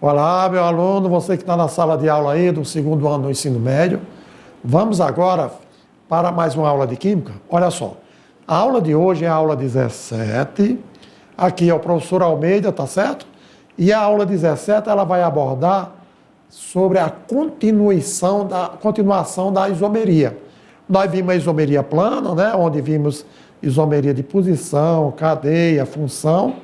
Olá, meu aluno, você que está na sala de aula aí do segundo ano do ensino médio. Vamos agora para mais uma aula de Química. Olha só, a aula de hoje é a aula 17. Aqui é o professor Almeida, tá certo? E a aula 17 ela vai abordar sobre a continuação da isomeria. Nós vimos a isomeria plana, né? Onde vimos isomeria de posição, cadeia, função.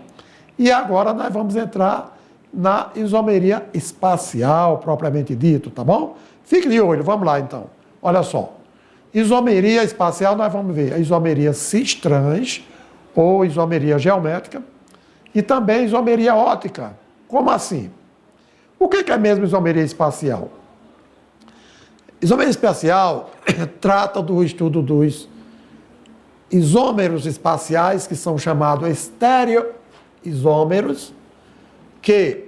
E agora nós vamos entrar na isomeria espacial, propriamente dito, tá bom? Fique de olho, vamos lá então. Olha só, isomeria espacial nós vamos ver a isomeria cis-trans, ou isomeria geométrica, e também isomeria óptica. Como assim? O que é mesmo isomeria espacial? Isomeria espacial trata do estudo dos isômeros espaciais, que são chamados estereoisômeros, que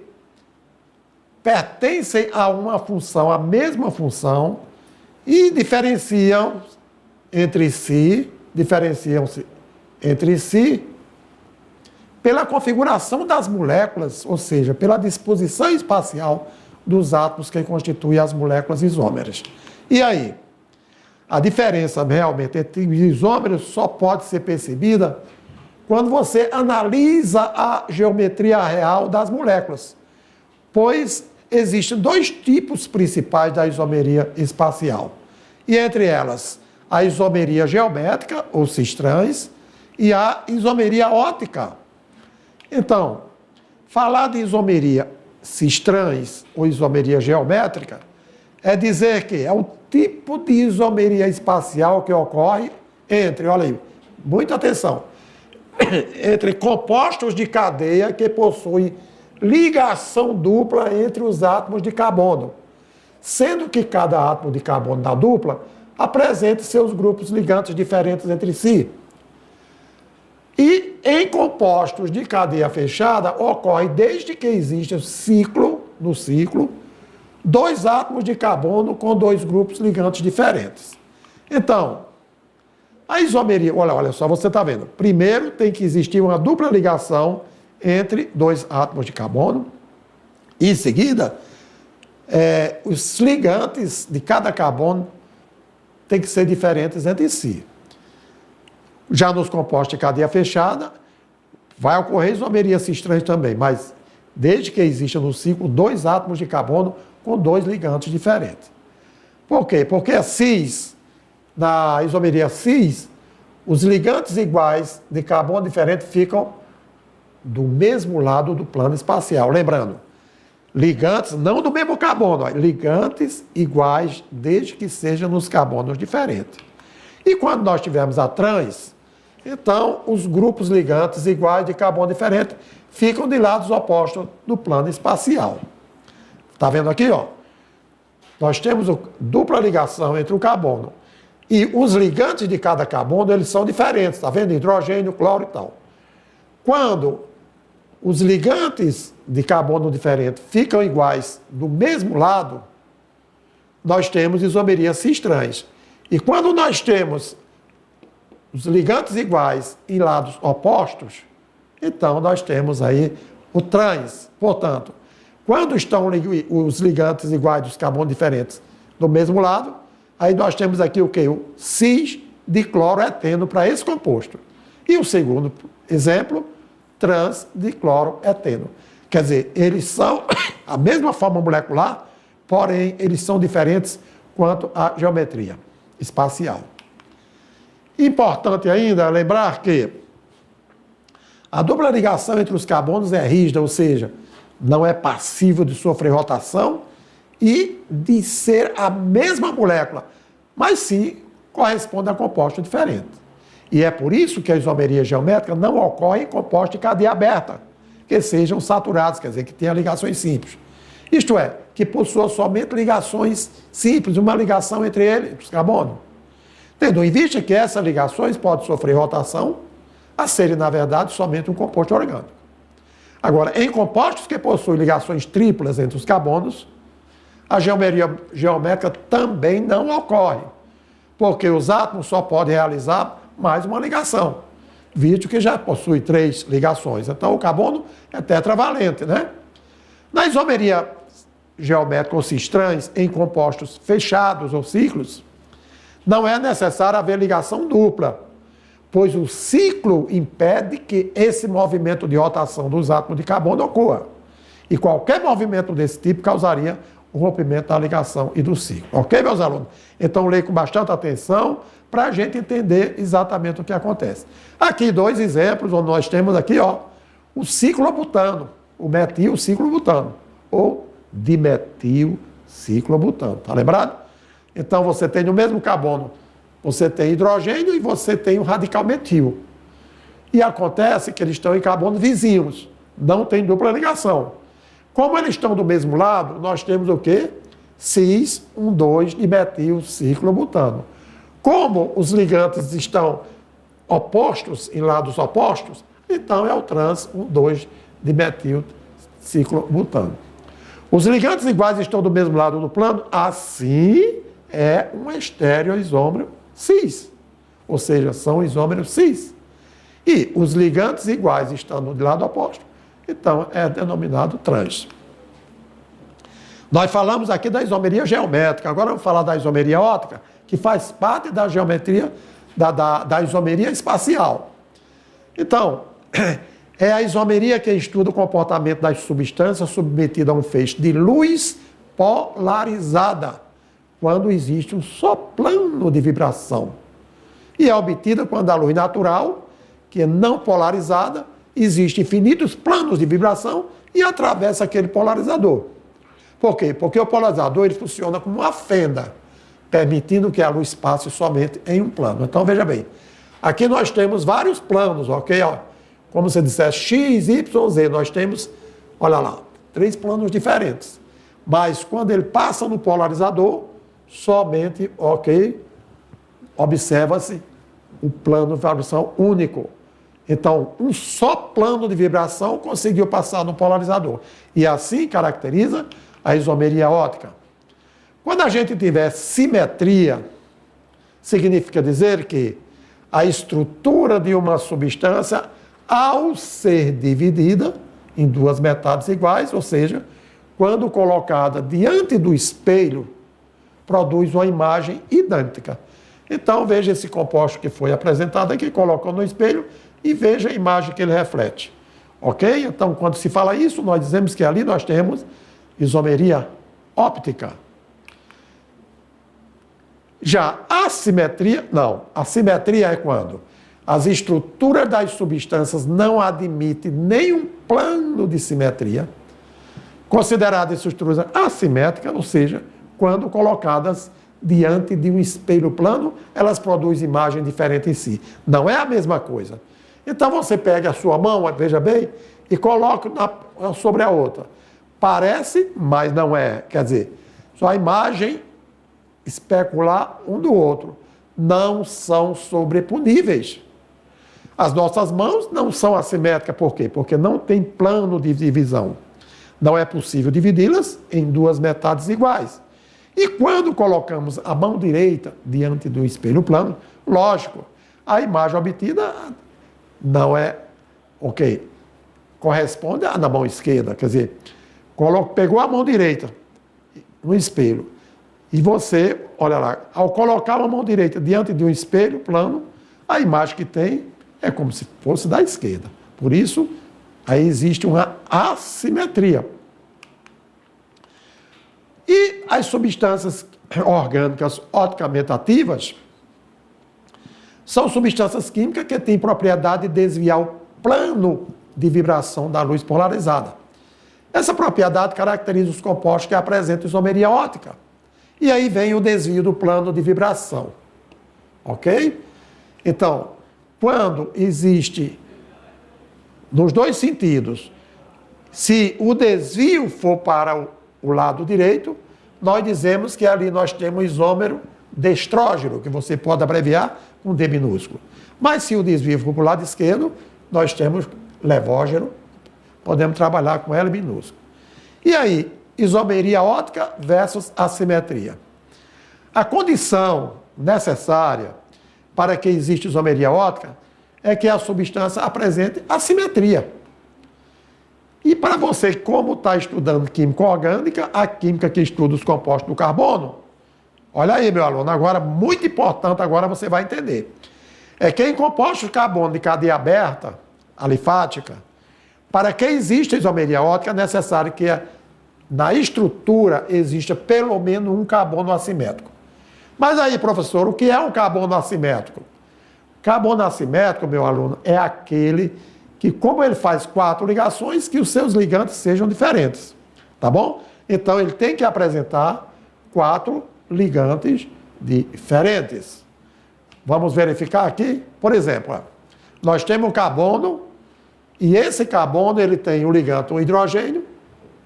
pertencem a uma função, a mesma função, e diferenciam-se entre si pela configuração das moléculas, ou seja, pela disposição espacial dos átomos que constituem as moléculas isômeras. E aí? A diferença realmente entre os isômeros só pode ser percebida quando você analisa a geometria real das moléculas, pois existem dois tipos principais da isomeria espacial, e entre elas a isomeria geométrica, ou cis-trans, e a isomeria óptica. Então, falar de isomeria cis-trans ou isomeria geométrica é dizer que é o tipo de isomeria espacial que ocorre entre, olha aí, muita atenção, entre compostos de cadeia que possuem ligação dupla entre os átomos de carbono, sendo que cada átomo de carbono da dupla apresenta seus grupos ligantes diferentes entre si. E em compostos de cadeia fechada ocorre desde que existe no ciclo, dois átomos de carbono com dois grupos ligantes diferentes. Então, a isomeria, olha só, você está vendo. Primeiro tem que existir uma dupla ligação entre dois átomos de carbono. E em seguida, os ligantes de cada carbono têm que ser diferentes entre si. Já nos compostos de cadeia fechada, vai ocorrer isomeria cis-trans também, mas desde que exista no ciclo dois átomos de carbono com dois ligantes diferentes. Por quê? Porque na isomeria cis, os ligantes iguais de carbono diferente ficam do mesmo lado do plano espacial. Lembrando, ligantes não do mesmo carbono, ligantes iguais desde que sejam nos carbonos diferentes. E quando nós tivermos a trans, então os grupos ligantes iguais de carbono diferente ficam de lados opostos do plano espacial. Está vendo aqui, ó? Nós temos dupla ligação entre o carbono e os ligantes de cada carbono, eles são diferentes, está vendo? Hidrogênio, cloro e tal. Quando os ligantes de carbono diferente ficam iguais do mesmo lado, nós temos isomeria cis-trans. E quando nós temos os ligantes iguais em lados opostos, então nós temos aí o trans. Portanto, quando estão os ligantes iguais dos carbonos diferentes do mesmo lado, aí nós temos aqui o quê? O cis-dicloroeteno para esse composto. E o segundo exemplo, trans-dicloroeteno. Quer dizer, eles são a mesma forma molecular, porém eles são diferentes quanto à geometria espacial. Importante ainda lembrar que a dupla ligação entre os carbonos é rígida, ou seja, não é passível de sofrer rotação e de ser a mesma molécula, mas sim corresponde a compostos diferentes. E é por isso que a isomeria geométrica não ocorre em compostos de cadeia aberta, que sejam saturados, quer dizer, que tenham ligações simples. Isto é, que possuam somente ligações simples, uma ligação entre eles, os carbonos. Tendo em vista que essas ligações podem sofrer rotação, a serem, na verdade, somente um composto orgânico. Agora, em compostos que possuem ligações triplas entre os carbonos, a geometria geométrica também não ocorre, porque os átomos só podem realizar mais uma ligação, visto que já possui 3 ligações. Então, o carbono é tetravalente, né? Na isomeria geométrica ou cis-trans, em compostos fechados ou ciclos, não é necessário haver ligação dupla, pois o ciclo impede que esse movimento de rotação dos átomos de carbono ocorra. E qualquer movimento desse tipo causaria o rompimento da ligação e do ciclo. Ok, meus alunos? Então, leia com bastante atenção para a gente entender exatamente o que acontece. Aqui, 2 exemplos, onde nós temos aqui, ó, o ciclobutano, o metilciclobutano, ou dimetilciclobutano. Tá lembrado? Então, você tem no mesmo carbono, você tem hidrogênio e você tem o radical metil. E acontece que eles estão em carbono vizinhos, não tem dupla ligação. Como eles estão do mesmo lado, nós temos o quê? Cis 1,2 dimetilciclobutano. Como os ligantes estão opostos, em lados opostos, então é o trans 1,2 dimetilciclobutano. Os ligantes iguais estão do mesmo lado do plano, assim é um estereoisômero cis, ou seja, são isômeros cis. E os ligantes iguais estando do lado oposto, então é denominado trans. Nós falamos aqui da isomeria geométrica, agora vamos falar da isomeria óptica, que faz parte da geometria, da isomeria espacial. Então, é a isomeria que estuda o comportamento das substâncias submetidas a um feixe de luz polarizada, quando existe um só plano de vibração. E é obtida quando a luz natural, que é não polarizada, existe infinitos planos de vibração e atravessa aquele polarizador. Por quê? Porque o polarizador ele funciona como uma fenda, permitindo que a luz passe somente em um plano. Então, veja bem, aqui nós temos vários planos, ok? Ó, como se dissesse X, Y, Z, nós temos, olha lá, 3 planos diferentes. Mas quando ele passa no polarizador, somente, ok, observa-se o plano de vibração único. Então, um só plano de vibração conseguiu passar no polarizador. E assim caracteriza a isomeria óptica. Quando a gente tiver simetria, significa dizer que a estrutura de uma substância, ao ser dividida em 2 metades iguais, ou seja, quando colocada diante do espelho, produz uma imagem idêntica. Então, veja esse composto que foi apresentado aqui, colocou no espelho e veja a imagem que ele reflete. Ok? Então, quando se fala isso, nós dizemos que ali nós temos isomeria óptica. Já a simetria, não. A simetria é quando as estruturas das substâncias não admitem nenhum plano de simetria, consideradas estruturas assimétricas, ou seja, quando colocadas diante de um espelho plano, elas produzem imagem diferente em si. Não é a mesma coisa. Então você pega a sua mão, veja bem, e coloca sobre a outra. Parece, mas não é. Quer dizer, só a imagem especular um do outro. Não são sobreponíveis. As nossas mãos não são assimétricas. Por quê? Porque não tem plano de divisão. Não é possível dividi-las em 2 metades iguais. E quando colocamos a mão direita diante do espelho plano, lógico, a imagem obtida não é, ok, corresponde à da mão esquerda. Quer dizer, pegou a mão direita no espelho e você, olha lá, ao colocar a mão direita diante de um espelho plano, a imagem que tem é como se fosse da esquerda. Por isso, aí existe uma assimetria. E as substâncias orgânicas opticamente ativas são substâncias químicas que têm propriedade de desviar o plano de vibração da luz polarizada. Essa propriedade caracteriza os compostos que apresentam isomeria óptica. E aí vem o desvio do plano de vibração. Ok? Então, quando existe, nos 2 sentidos, se o desvio for para o lado direito, nós dizemos que ali nós temos isômero destrógeno, que você pode abreviar com D minúsculo. Mas se o desvio for para o lado esquerdo, nós temos levógeno, podemos trabalhar com L minúsculo. E aí, isomeria óptica versus assimetria. A condição necessária para que exista isomeria óptica é que a substância apresente assimetria. E para você, como está estudando química orgânica, a química que estuda os compostos do carbono, olha aí, meu aluno, agora, muito importante, agora você vai entender. É que em compostos de carbono de cadeia aberta, alifática, para que exista isomeria ótica, é necessário que na estrutura exista pelo menos um carbono assimétrico. Mas aí, professor, o que é um carbono assimétrico? Carbono assimétrico, meu aluno, é aquele que, como ele faz 4 ligações, que os seus ligantes sejam diferentes, tá bom? Então, ele tem que apresentar 4 ligantes diferentes. Vamos verificar aqui? Por exemplo, nós temos um carbono, e esse carbono ele tem um ligante, um hidrogênio,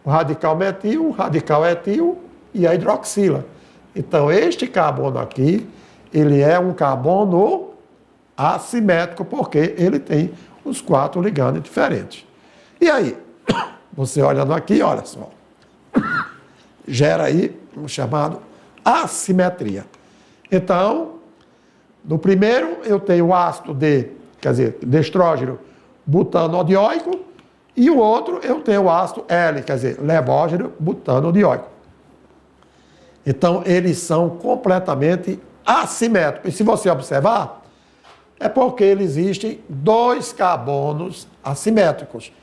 o radical metil, o radical etil e a hidroxila. Então, este carbono aqui, ele é um carbono assimétrico, porque ele tem os 4 ligantes diferentes. E aí, você olhando aqui, olha só, gera aí um chamado assimetria. Então, no primeiro, eu tenho o ácido de estrógeno butanodioico, e o outro, eu tenho o ácido L, quer dizer, levógeno butanodioico. Então, eles são completamente assimétricos. E se você observar, é porque existem 2 carbonos assimétricos.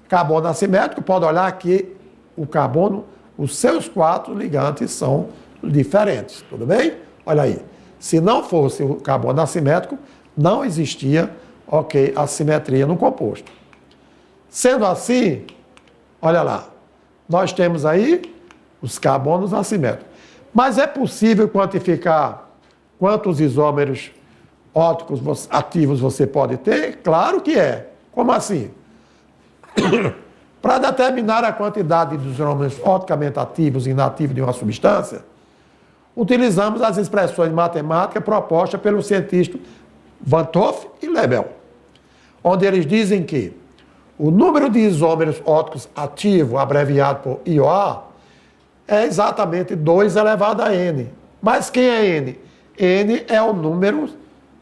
Carbono assimétrico, pode olhar que o carbono, os seus 4 ligantes são diferentes, tudo bem? Olha aí, se não fosse o carbono assimétrico, não existia, assimetria no composto. Sendo assim, olha lá, nós temos aí os carbonos assimétricos. Mas é possível quantificar quantos isômeros óticos ativos você pode ter? Claro que é. Como assim? Para determinar a quantidade de isômeros oticamente ativos e inativos de uma substância, utilizamos as expressões matemáticas propostas pelos cientistas Van 't Hoff e Lebel, onde eles dizem que o número de isômeros óticos ativos, abreviado por IOA, é exatamente 2 elevado a N. Mas quem é N? N é o número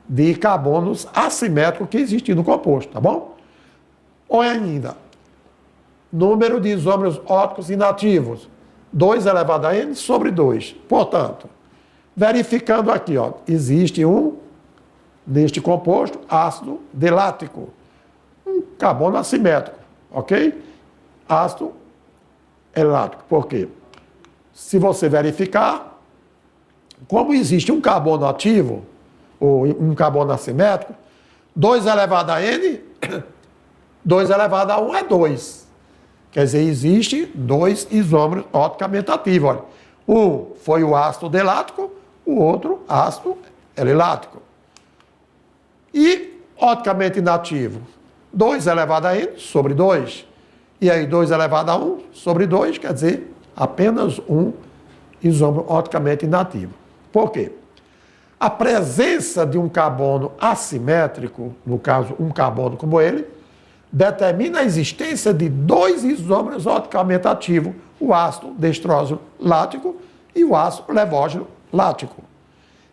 de carbonos assimétricos que existe no composto, tá bom? Ou ainda, número de isômeros óticos inativos, 2 elevado a N sobre 2. Portanto, verificando aqui, existe neste composto, ácido delático, um carbono assimétrico, ok? Ácido elático. Por quê? Se você verificar, como existe um carbono ativo, ou um carbono assimétrico, 2 elevado a N, 2 elevado a 1 é 2. Quer dizer, existe 2 isômeros oticamente ativos. Olha, um foi o ácido delático, o outro ácido elilático. E oticamente inativo, 2 elevado a N sobre 2. E aí 2 elevado a 1 sobre 2, quer dizer, apenas um isômero oticamente inativo. Por quê? A presença de um carbono assimétrico, no caso um carbono como ele, determina a existência de 2 isômeros oticamente ativos, o ácido destrógeno lático e o ácido levógeno lático,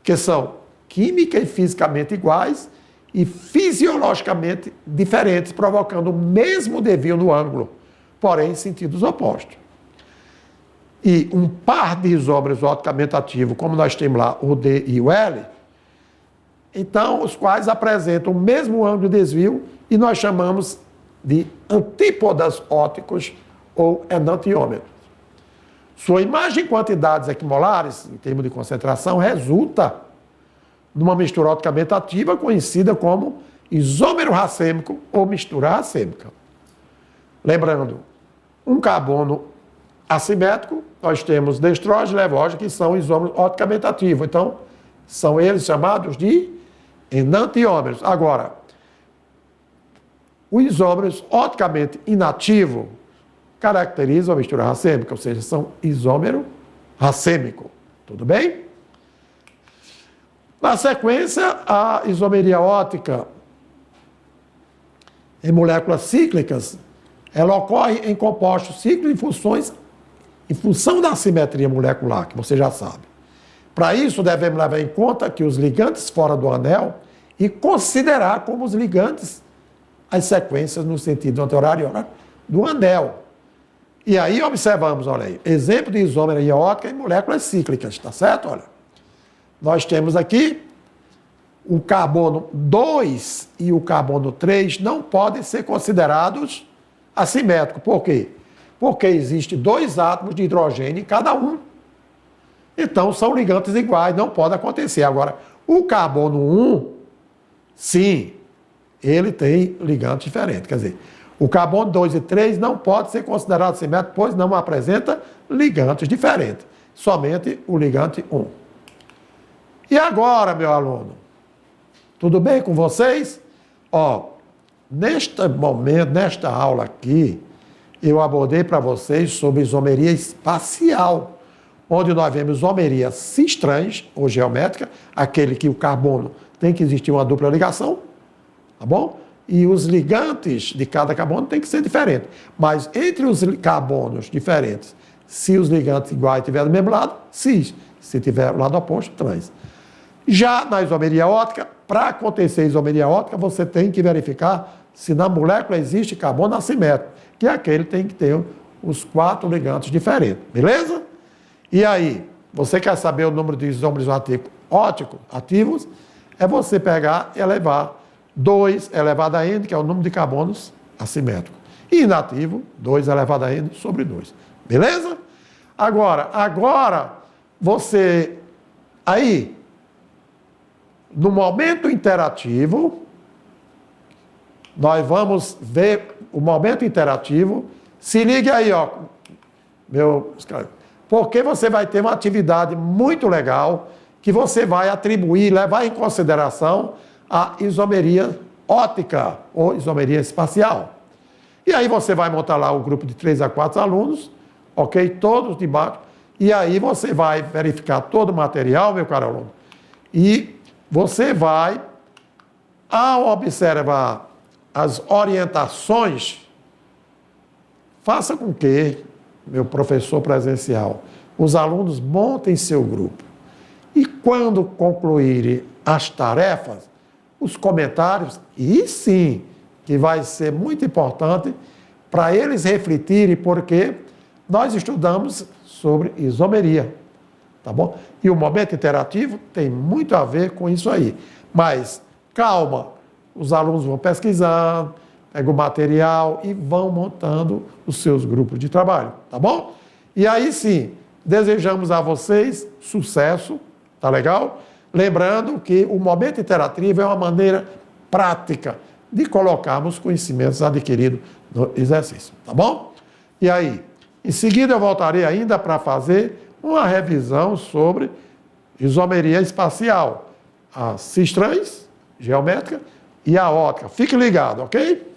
que são química e fisicamente iguais e fisiologicamente diferentes, provocando o mesmo desvio no ângulo, porém em sentidos opostos. E um par de isômeros oticamente ativos, como nós temos lá o D e o L, então os quais apresentam o mesmo ângulo de desvio e nós chamamos de antípodas óticos ou enantiômetros. Sua imagem em quantidades equimolares, em termos de concentração, resulta numa mistura oticamente ativa conhecida como isômero racêmico ou mistura racêmica. Lembrando, um carbono assimétrico, nós temos destrógeno e levógeno, que são isômeros oticamente ativos. Então, são eles chamados de enantiômeros. Agora, os isômeros oticamente inativos caracterizam a mistura racêmica, ou seja, são isômero racêmico. Tudo bem? Na sequência, a isomeria ótica em moléculas cíclicas, ela ocorre em compostos cíclicos em função da assimetria molecular, que você já sabe. Para isso, devemos levar em conta que os ligantes fora do anel e considerar como os ligantes as sequências no sentido anterior do anel. E aí observamos, olha aí, exemplo de isomeria ótica em moléculas cíclicas, tá certo? Olha, nós temos aqui o carbono 2 e o carbono 3 não podem ser considerados assimétricos. Por quê? Porque existe 2 átomos de hidrogênio em cada um. Então, são ligantes iguais, não pode acontecer. Agora, o carbono 1, sim, ele tem ligante diferente. Quer dizer, o carbono 2 e 3 não pode ser considerado assimétrico, pois não apresenta ligantes diferentes. Somente o ligante 1. E agora, meu aluno? Tudo bem com vocês? Ó, neste momento, nesta aula aqui, eu abordei para vocês sobre isomeria espacial, onde nós vemos isomeria cis-trans, ou geométrica, aquele que o carbono tem que existir uma dupla ligação, tá bom? E os ligantes de cada carbono tem que ser diferentes. Mas entre os carbonos diferentes, se os ligantes iguais estiverem do mesmo lado, cis. Se tiver o lado oposto, trans. Já na isomeria óptica, para acontecer isomeria óptica, você tem que verificar se na molécula existe carbono assimétrico, que é aquele que tem que ter os 4 ligantes diferentes, beleza? E aí, você quer saber o número de isômeros ópticos ativos? É você pegar e elevar 2 elevado a n, que é o número de carbonos assimétrico. E inativo, 2 elevado a n sobre 2. Beleza? Agora você... Aí, no momento interativo, nós vamos ver o momento interativo. Se ligue aí, ó, porque você vai ter uma atividade muito legal que você vai atribuir, levar em consideração a isomeria óptica ou isomeria espacial. E aí você vai montar lá o grupo de 3 a 4 alunos, ok? Todos de baixo. E aí você vai verificar todo o material, meu caro aluno, e você vai, ao observar as orientações, faça com que, meu professor presencial, os alunos montem seu grupo. E quando concluírem as tarefas, os comentários, e sim, que vai ser muito importante para eles refletirem, porque nós estudamos sobre isomeria. Tá bom? E o momento interativo tem muito a ver com isso aí. Mas, calma, os alunos vão pesquisando, pegam o material e vão montando os seus grupos de trabalho, tá bom? E aí sim, desejamos a vocês sucesso, tá legal? Lembrando que o momento interativo é uma maneira prática de colocarmos conhecimentos adquiridos no exercício, tá bom? E aí, em seguida eu voltarei ainda para fazer uma revisão sobre isomeria espacial, a cis-trans, geométrica, e a óptica. Fique ligado, ok?